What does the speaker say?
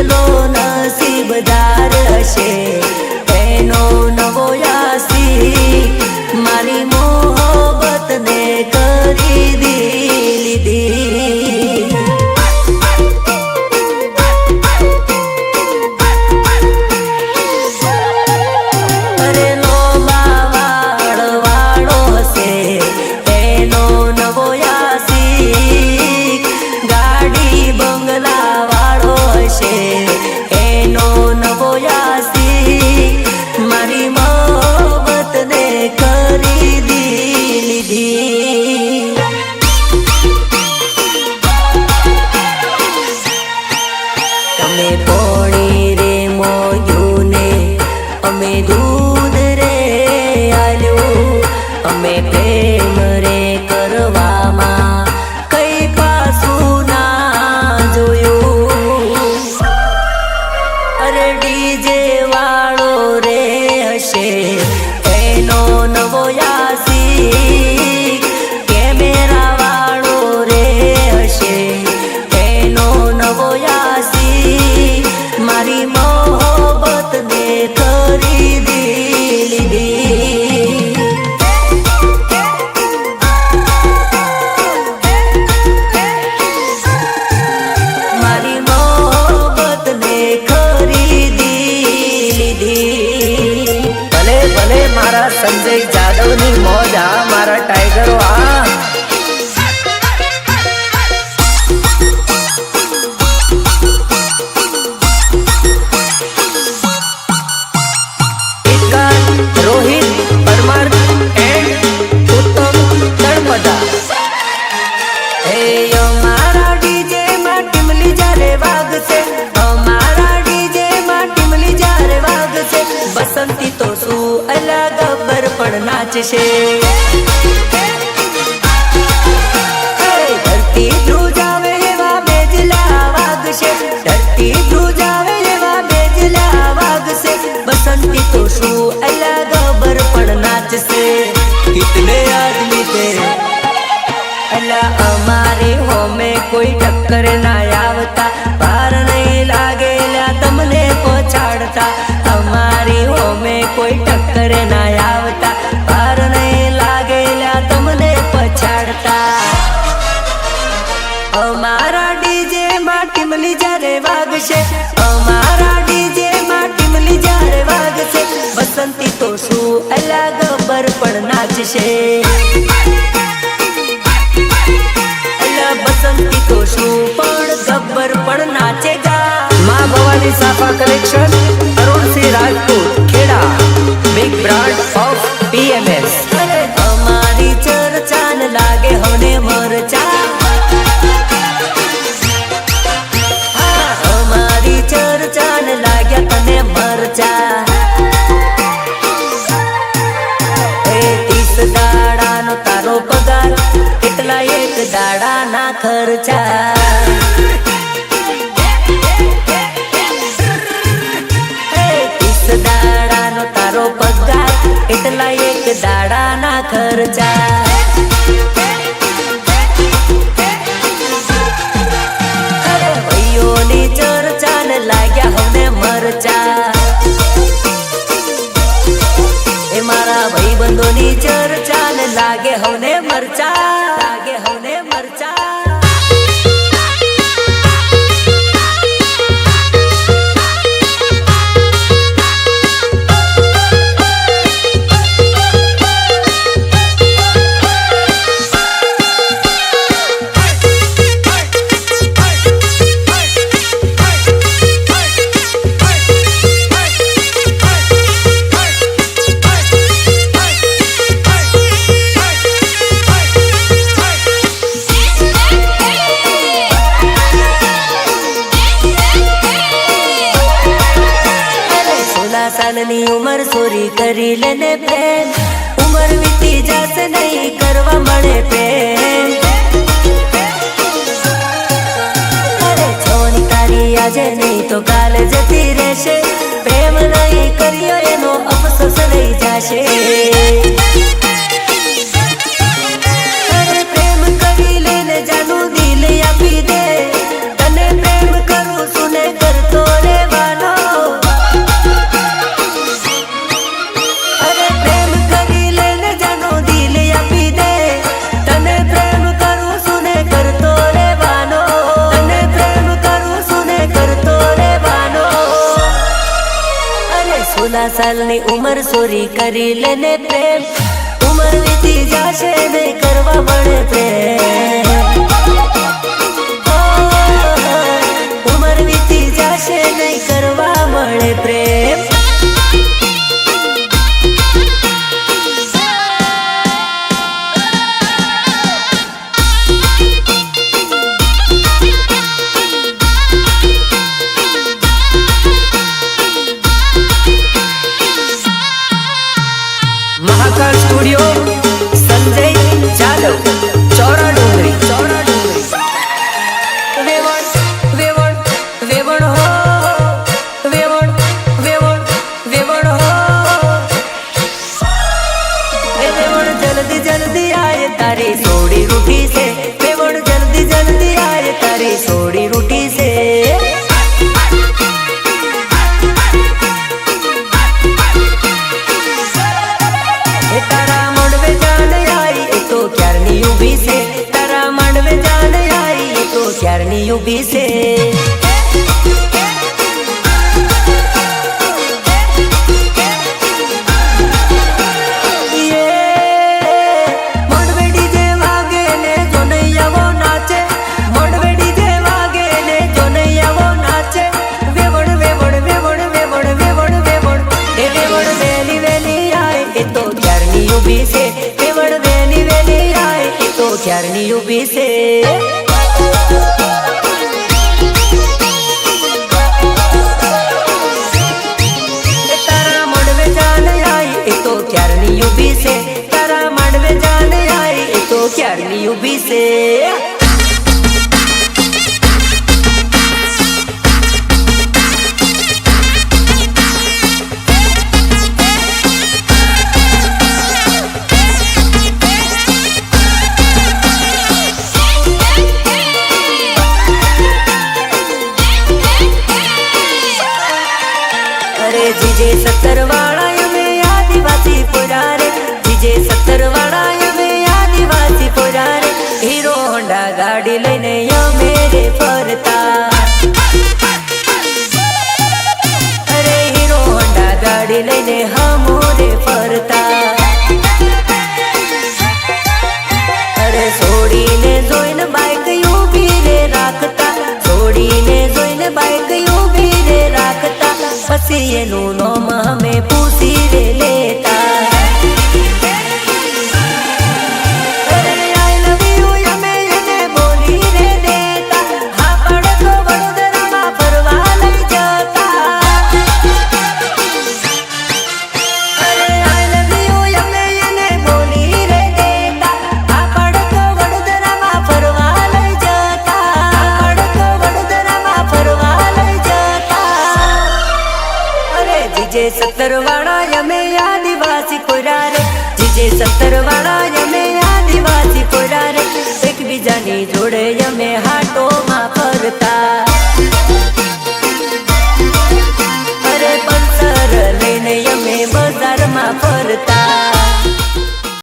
કેટલો નસીબદાર હશે એનો નવો યાસી મારી મોહબ્બતને કરી લીધી અરે લોબા વાળો હશે એનો નવો યાસી ગાડી બંગલા વાળો હશે એનો નવો યાસી મારી મોહબ્બતને કરી લીધી તમે પોણી રે મોયું ને અમે દૂધ રે આલ્યું અમે પ્રેમ રે કરવામાં કઈ પાછું ના જોયું અરે ડીજે વાળો રે હશે એનો નવો યાસી કેમેરા વાળો રે હશે એનો નવો યાસી મારી મોહબ્બતને કરી લીધી મારી મોહબ્બતને ખરીદી લીધી ભલે ભલે મારા સંજય જાદવની મોજ આ મારા ટાઈગરો આ રોહિત પરમાર એન્ડ ઉત્તમ તળપદા હે અમારા ડીજે માં ટીમલી જ્યારે વાગશે અમારા ડીજે માં ટીમલી જ્યારે વાગશે બસંતી તો શું અલા ગબ્બર પણ નાચશે ધરતી ધ્રુજાવે એવા બેજલા વાગશે ધરતી ધ્રુજાવે એવા બેજલા વાગશે बसंती तो शू अलग बर पण नाचसे कितने आदमी थे अल्लाह हमारे हो में कोई टक्कर ना आवता पार नहीं लागेला तमने पछाड़ता हमारी हो में कोई टक्कर ना आवता पार नहीं लागेला तमने पछाड़ता हमारा डीजे માં ટીમલી જ્યારે વાગશે અમારા ડીજે માં ટીમલી જ્યારે વાગશે બસંતી તો શું અલા ગબ્બર પણ નાચશે અલા બસંતી તો શું પણ ગબ્બર પણ નાચેગા માં Bhavani Safa collection Arun Singh Rajput Kheda big brand of PMS અમારી ચર્ચાન લાગે હોને મરચા ચર્ચાન લાગ્યા તને મરચા 30 દાડાનો તારો પગાર કેટલા એક દાડાના ખર્ચા 30 દાડાનો તારો પગાર એટલા એક દાડાના ખર્ચા ભાઈઓની ચર્ચાન લાગ્યા હવે મરચા એ મારા ભાઈબંધોની ચર્ચાન લાગે હવે મરચા લાગે હવે મરચા सालनी उमर सोरी करी लेने प्रेम उमर बीती जासे नहीं करवा मड़े प्रेम अरे छोनी तारी आजे नहीं तो काल जती रहेशे प्रेम नहीं करियो एनो अफसोस नहीं जाशे अरे प्रेम करी लेने जानू दिल आपी दे तने प्रेम करू सुने करतो 16 સાલની ઉંમર સોરી કરી લેને પ્રેમ ઉંમર વીતી જાશે નહીં કરવા મળે પ્રેમ ઉંમર વીતી જાશે નહીં કરવા મળે પ્રેમ महाकाल स्टूडियो संजय जादव चौरा डोंगरी वेवण वेवण वेवण हो वेवण वेवण वेवण हो वेवण जल्दी जल्दी आए तारी सोड़ी रूठी से वेवण जल्दी जल्दी आए तारी सोड़ी रूठी से यूबी से यूबी से तारा मंडवे जान आई तो क्यारनी यूबी से तारा मंडवे जान आई तो क्यारनी यूबी से जीजे 70 वाला में आदिवासी पुरारे जीजे 70 वाला में आदिवासी पुरारे हीरो होंडा गाड़ी लेने यो मेरे फरता अरे हीरो होंडा गाड़ी लेने हमोरे फरता अरे सोड़ी ने जोइन बाइक यूं भी रे राखता सोड़ी ने जोइन बाइक यूं भी रे राखता पसी ये नूनो में पूसी रे लेता अरे आई लव यू यमे यने बोली रे देता हाँ पड़ तो वडोदरा में फरवा लई जाता अरे आई लव यू यमे यने बोली रे देता हाँ पड़ तो वडोदरा में फरवा लई जाता पड़ तो वडोदरा में फरवा लई जाता जीजे 70 वाला यमे आदिवासी पुरारे जीजे 70 वाला यमे आदिवासी पुरारे एक बीजानी जोड़े यमे हाटो मा फरता अरे पल्सर लेने यमे बाजार मा फरता